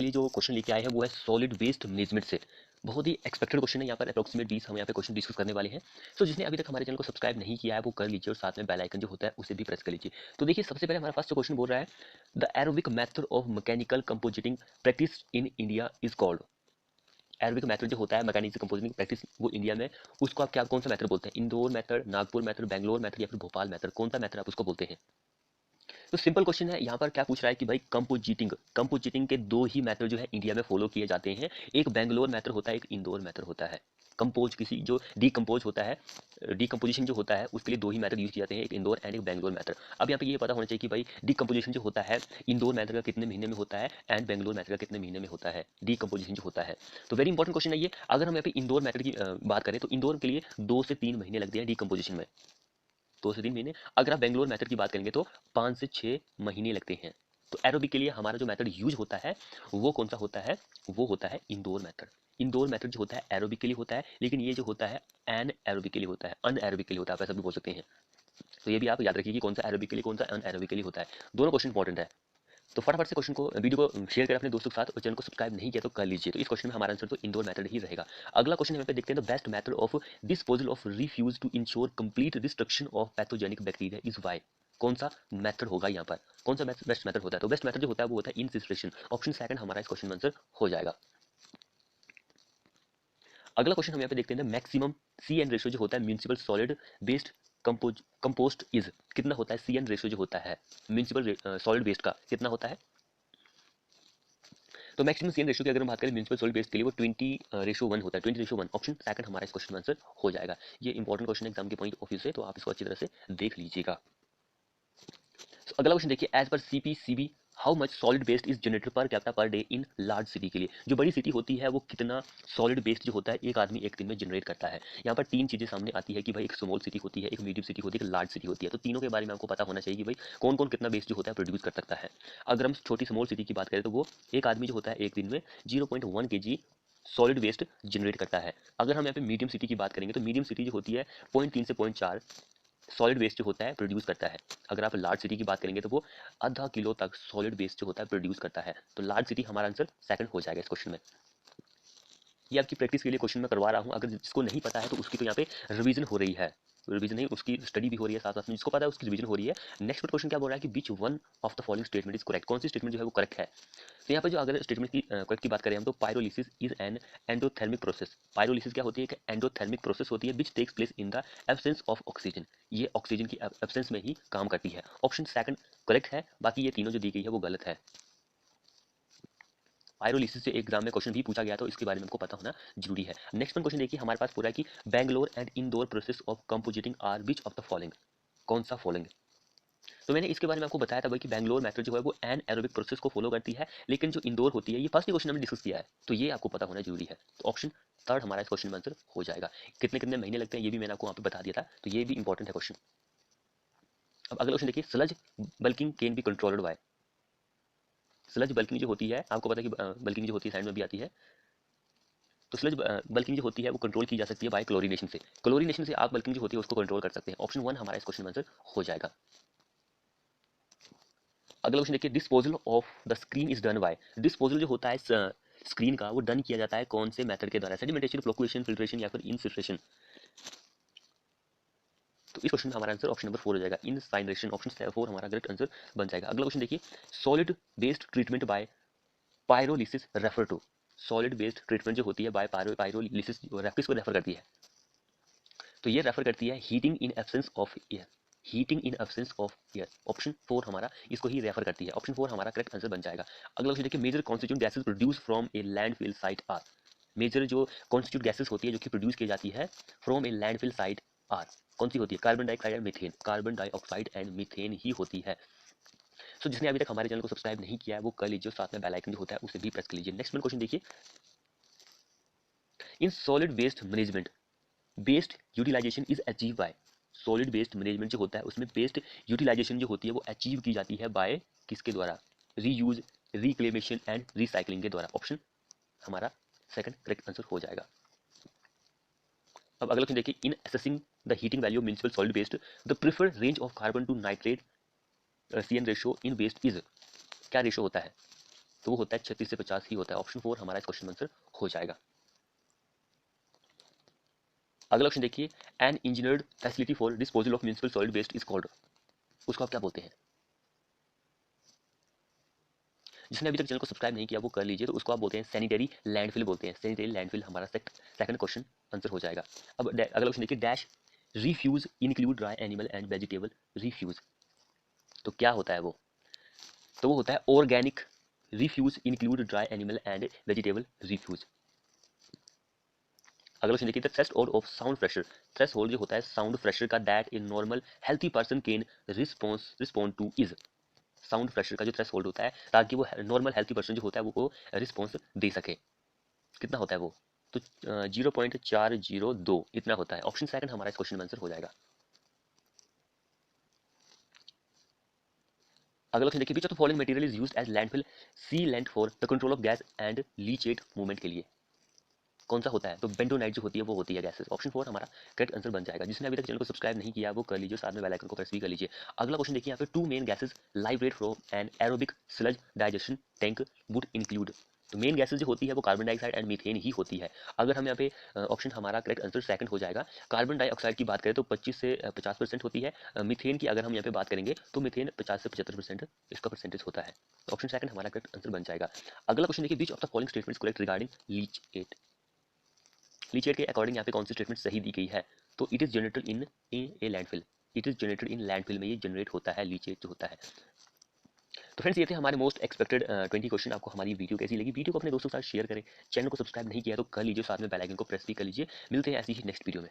लिए जो क्वेश्चन लेके आए हैं वो है सॉलिड वेस्ट मैनेजमेंट से। बहुत ही एक्सपेक्टेड क्वेश्चन है। यहाँ पर अप्रोक्सीमेट 20 हम यहाँ पे क्वेश्चन डिस्कस करने वाले हैं। तो जिसने अभी तक हमारे चैनल को सब्सक्राइब नहीं किया है वो कर लीजिए और साथ में बेल आइकन जो होता है उसे भी प्रेस कर लीजिए। तो देखिए सबसे पहले हमारा फर्स्ट क्वेश्चन बोल रहा है the aerobic method of mechanical compositing practice in India is called. Aerobic method जो होता है मैकेनिकल कंपोजिटिंग प्रैक्टिस वो इंडिया में, उसको आप क्या कौन सा मेथड बोलते हैं? Indore method, Nagpur method, Bangalore method या फिर भोपाल मेथड, कौन सा मेथड आप उसको बोलते हैं? तो सिंपल क्वेश्चन है। यहाँ पर क्या पूछ रहा है कि भाई कंपोजिटिंग के दो ही मेथड जो है इंडिया में फॉलो किए जाते हैं। एक बेंगलोर मेथड होता है, एक इंदौर मेथड होता है। कंपोज किसी जो डीकम्पोज होता है, डीकम्पोजिशन जो होता है उसके लिए दो ही मेथड यूज किए जाते हैं, एक इंदौर एंड एक बेंगलोर मेथड। अब यहाँ पे ये पता होना चाहिए कि भाई डीकम्पोजिशन जो होता है इंदौर मेथड का कितने महीने में होता है एंड बेंगलोर मेथड का कितने महीने में होता है डीकम्पोजिशन जो होता है। तो वेरी इंपॉर्टेंट क्वेश्चन है ये। अगर हम यहाँ पे इंदौर मेथड की बात करें तो इंदौर के लिए 2 से 3 महीने लगते हैं डीकम्पोजिशन में, 2 से 3 महीने। अगर आप बेंगलोर मेथड की बात करेंगे तो 5 से 6 महीने लगते हैं। तो एरोबिक के लिए हमारा जो मेथड यूज होता है वो कौन सा होता है? वो होता है इंदौर मेथड। इंदौर मेथड जो होता है एरोबिक के लिए होता है, लेकिन ये जो होता है एन एरोबिक के लिए होता है, अन एरोबिक के लिए होता है, आप ऐसा भी बोल सकते हैं। तो ये भी आप याद रखिए कि कौन सा एरोबिक के लिए कौन सा अन एरोबिक के लिए होता है। दोनों क्वेश्चन इंपॉर्टेंट है। तो फटाफट से क्वेश्चन को वीडियो को शेयर करें अपने दोस्तों के साथ और चैनल को सब्सक्राइब नहीं किया तो कर लीजिए। तो इस क्वेश्चन में हमारा आंसर तो इंदौर मेथड ही रहेगा। अगला क्वेश्चन यहाँ पे देखते हैं the best method of disposal of refuse to ensure complete destruction of pathogenic bacteria is Y. कौन सा मेथड होगा यहाँ पर? कौन सा बेस्ट मेथड होता है? तो बेस्ट मेथड जो होता है वो होता है इनसिनरेशन। ऑप्शन सेकंड हमारा इस क्वेश्चन में आंसर हो जाएगा। अगला क्वेश्चन हम यहाँ पे देखते हैं मैक्सिमम सी एन रेशियो जो होता है municipal solid waste compost is, कितना होता है सी एन रेशियो जो होता है म्यूनिसिपल सॉलिड वेस्ट का कितना होता है? तो मैक्सिमम सीएन रेशियो की अगर हम बात करें म्यूनिसिपल सॉलिड वेस्ट के लिए वो 20:1 होता है, 20:1। ऑप्शन सेकंड हमारा इस क्वेश्चन में आंसर हो जाएगा। ये इंपॉर्टेंट क्वेश्चन है एग्जाम के पॉइंट ऑफ व्यू से, तो आप इसको अच्छी तरह से देख लीजिएगा। तो अगला क्वेश्चन देखिए as per CPCB how much solid waste is generated per capita per day in large city के लिए। जो बड़ी सिटी होती है वो कितना सॉलिड वेस्ट जो होता है एक आदमी एक दिन में जनरेट करता है। यहाँ पर तीन चीजें सामने आती है कि भाई एक स्मॉल सिटी होती है, एक मीडियम सिटी होती है, एक लार्ज सिटी होती है। तो तीनों के बारे में आपको पता होना चाहिए कि भाई कौन कौन कितना वेस्ट जो होता है प्रोड्यूस कर सकता है। अगर हम छोटी स्मॉल सिटी की बात करें तो वो एक आदमी जो होता है एक दिन में 0.1 kg सॉलिड वेस्ट जनरेट करता है। अगर हम यहाँ पे मीडियम सिटी की बात करेंगे तो मीडियम सिटी जो होती है 0.3 से 0.4 सॉलिड वेस्ट जो होता है प्रोड्यूस करता है। अगर आप लार्ज सिटी की बात करेंगे तो वो आधा किलो तक सॉलिड वेस्ट जो होता है प्रोड्यूस करता है। तो लार्ज सिटी हमारा आंसर सेकंड हो जाएगा इस क्वेश्चन में। ये आपकी प्रैक्टिस के लिए क्वेश्चन मैं करवा रहा हूँ। अगर जिसको नहीं पता है तो उसकी तो यहाँ पे रिवीजन हो रही है, रिवीजन नहीं उसकी स्टडी भी हो रही है, साथ साथ में जिसको पता है उसकी रिवीजन हो रही है। नेक्स्ट क्वेश्चन क्या बोल रहा है कि which one of the following statement is correct. कौन सी स्टेटमेंट जो है वो करेक्ट है? तो यहाँ पे जो अगर स्टेटमेंट की करेक्ट की बात करें हम तो pyrolysis is an endothermic process. Pyrolysis क्या होती है? एक एंडोथर्मिक प्रोसेस होती है which takes place in the absence of oxygen. ये ऑक्सीजन की एब्सेंस में ही काम करती है। ऑप्शन सेकंड करेक्ट है, बाकी ये तीनों जो दी गई है वो गलत है। पायरोलिसिस से एग्जाम में क्वेश्चन भी पूछा गया तो इसके बारे में आपको पता होना जरूरी है। नेक्स्ट क्वेश्चन देखिए हमारे पास पूरा है कि Bangalore and Indore process of compositing are which of the following. कौन सा फॉलोइंग? तो मैंने इसके बारे में आपको बताया था भाई कि बैंगलोर मेथड जो है वो एन एरोबिक प्रोसेस को फॉलो करती है, लेकिन जो इंदौर होती है ये फर्स्ट क्वेश्चन हमने डिस्कस किया है, तो ये आपको पता होना जरूरी है। तो ऑप्शन थर्ड हमारा इस क्वेश्चन में आंसर हो जाएगा। कितने कितने महीने लगते हैं ये भी मैंने आपको वहाँ पे बता दिया था, तो ये भी इंपॉर्टेंट है क्वेश्चन। अब अगला क्वेश्चन देखिए sludge bulking can be controlled by. Sludge bulking जो होती है आपको पता है कि बल्किंग जो होती है साइड में भी आती है। तो स्लज बल्किंग जो होती है वो कंट्रोल की जा सकती है बाय क्लोरीनेशन से। क्लोरीनेशन से आप बल्किंग जो होती है उसको कंट्रोल कर सकते हैं। ऑप्शन वन हमारा इस क्वेश्चन में आंसर हो जाएगा। अगला क्वेश्चन देखिए disposal of the screen is done by. Disposal जो होता है स्क्रीन का वो डन किया जाता है कौन से मेथड के द्वारा? सेडिमेंटेशन, फ्लोकुएशन, फिल्ट्रेशन या फिर इनसिनरेशन। तो इस क्वेश्चन में हमारा आंसर ऑप्शन नंबर 4 हो जाएगा, इनसाइनरेशन। ऑप्शन 4 हमारा करेक्ट आंसर बन जाएगा। अगला क्वेश्चन देखिए solid based treatment by pyrolysis refer to. Solid based treatment जो होती है बाय पायरोलिसिस किसको रेफर करती है? तो ये रेफर करती है heating in absence of air. Heating in absence of air. Option 4 हमारा इसको ही रेफर करती है। ऑप्शन 4 हमारा करेक्ट आंसर बन जाएगा। अगला क्वेश्चन देखिए major constituent gases produce from a landfill site are. Major जो कॉन्स्टिट्यूट गैसेस होती है जो कि प्रोड्यूस की जाती है from a landfill site are, कौन सी होती है? Carbon dioxide and methane. Carbon dioxide and methane ही होती है। सो जिसने अभी तक हमारे चैनल को सब्सक्राइब नहीं किया है वो कर लीजिए, साथ में बेल आइकन जो होता है उसे भी प्रेस कर लीजिए। नेक्स्ट क्वेश्चन देखिए in solid waste management best utilization is achieve by. Solid waste management जो होता है उसमें बेस्ट यूटिलाइजेशन जो होती है वो अचीव की जाती है बाय किसके द्वारा? रीयूज, रिक्लेमेशन एंड रिसाइकलिंग के द्वारा। ऑप्शन हमारा सेकंड करेक्ट आंसर हो जाएगा। अब अगला क्वेश्चन देखिए in assessing the heating value of municipal solid waste the preferred range of carbon to nitrate CN ratio in waste is. क्या रेशियो होता है? तो वो होता है 36 से 50 ही होता है। ऑप्शन 4 हमारा इस क्वेश्चन में आंसर हो जाएगा। अगला ऑप्शन देखिए, an engineered facility for disposal of municipal solid waste is called, उसको आप क्या बोलते हैं? जिसने अभी तक चैनल को सब्सक्राइब नहीं किया वो कर लीजिए, तो उसको आप बोलते हैं सैनिटरी लैंडफिल बोलते हैं। सैनिटरी लैंडफिल हमारा सेकंड क्वेश्चन आंसर हो जाएगा। अब अगला क्वेश्चन देखिए, dash refuse include dry animal and vegetable refuse, तो क्या होता है वो? तो वो होता है organic refuse include dry animal and vegetable refuse. अगला क्वेश्चन देखिए, the threshold of sound pressure, threshold जो होता है साउंड प्रेशर का, that in normal healthy person can respond to is, sound pressure का जो थ्रेशोल्ड होता है ताकि वो नॉर्मल हेल्थी पर्सन जो होता है वो रिस्पॉन्स दे सके, कितना होता है वो? तो 0.402 इतना होता है। ऑप्शन सेकंड हमारा इस क्वेश्चन में आंसर हो जाएगा। अगला क्वेश्चन देखिए, which of the following material is used as landfill sealant for the control of gas and leachate movement के लिए, कौन सा होता है? तो बेंटोनाइट जो होती है वो होती है गैसेस। ऑप्शन 4 हमारा करेक्ट आंसर बन जाएगा। जिसने अभी तक चैनल को सब्सक्राइब नहीं किया वो कर लीजिए, साथ में बेल आइकन को प्रेस भी कर लीजिए। अगला क्वेश्चन देखिए, यहाँ पे two main gases liberate from anaerobic sludge digestion tank would include, तो मेन गैसेस जो होती है वो कार्बन डाइऑक्साइड एंड मीथेन ही होती है। अगर हम यहाँ पे ऑप्शन हमारा करेक्ट आंसर सेकंड हो जाएगा। कार्बन डाइऑक्साइड की बात करें तो 25 से 50% होती है। मीथेन की अगर हम यहाँ पे बात करेंगे तो मीथेन 50 से 75% इसका परसेंटेज होता है। ऑप्शन सेकंड हमारा करेक्ट आंसर बन जाएगा। अगला क्वेश्चन देखिए, which of the following statements correct regarding leachate, leachate के अकॉर्डिंग यहाँ पे कौन सी स्टेटमेंट सही दी गई है? तो it is generated in A landfill, it is generated in landfill में ये जनरेट होता है, लीचेट जो होता है। तो फ्रेंड्स ये थे हमारे मोस्ट एक्सपेक्टेड 20 क्वेश्चन। आपको हमारी वीडियो कैसी लगी? वीडियो को अपने दोस्तों के साथ शेयर करें, चैनल को सब्सक्राइब नहीं किया तो कर लीजिए, साथ में बेल आइकन को प्रेस भी कर लीजिए। मिलते हैं ऐसी ही नेक्स्ट वीडियो में।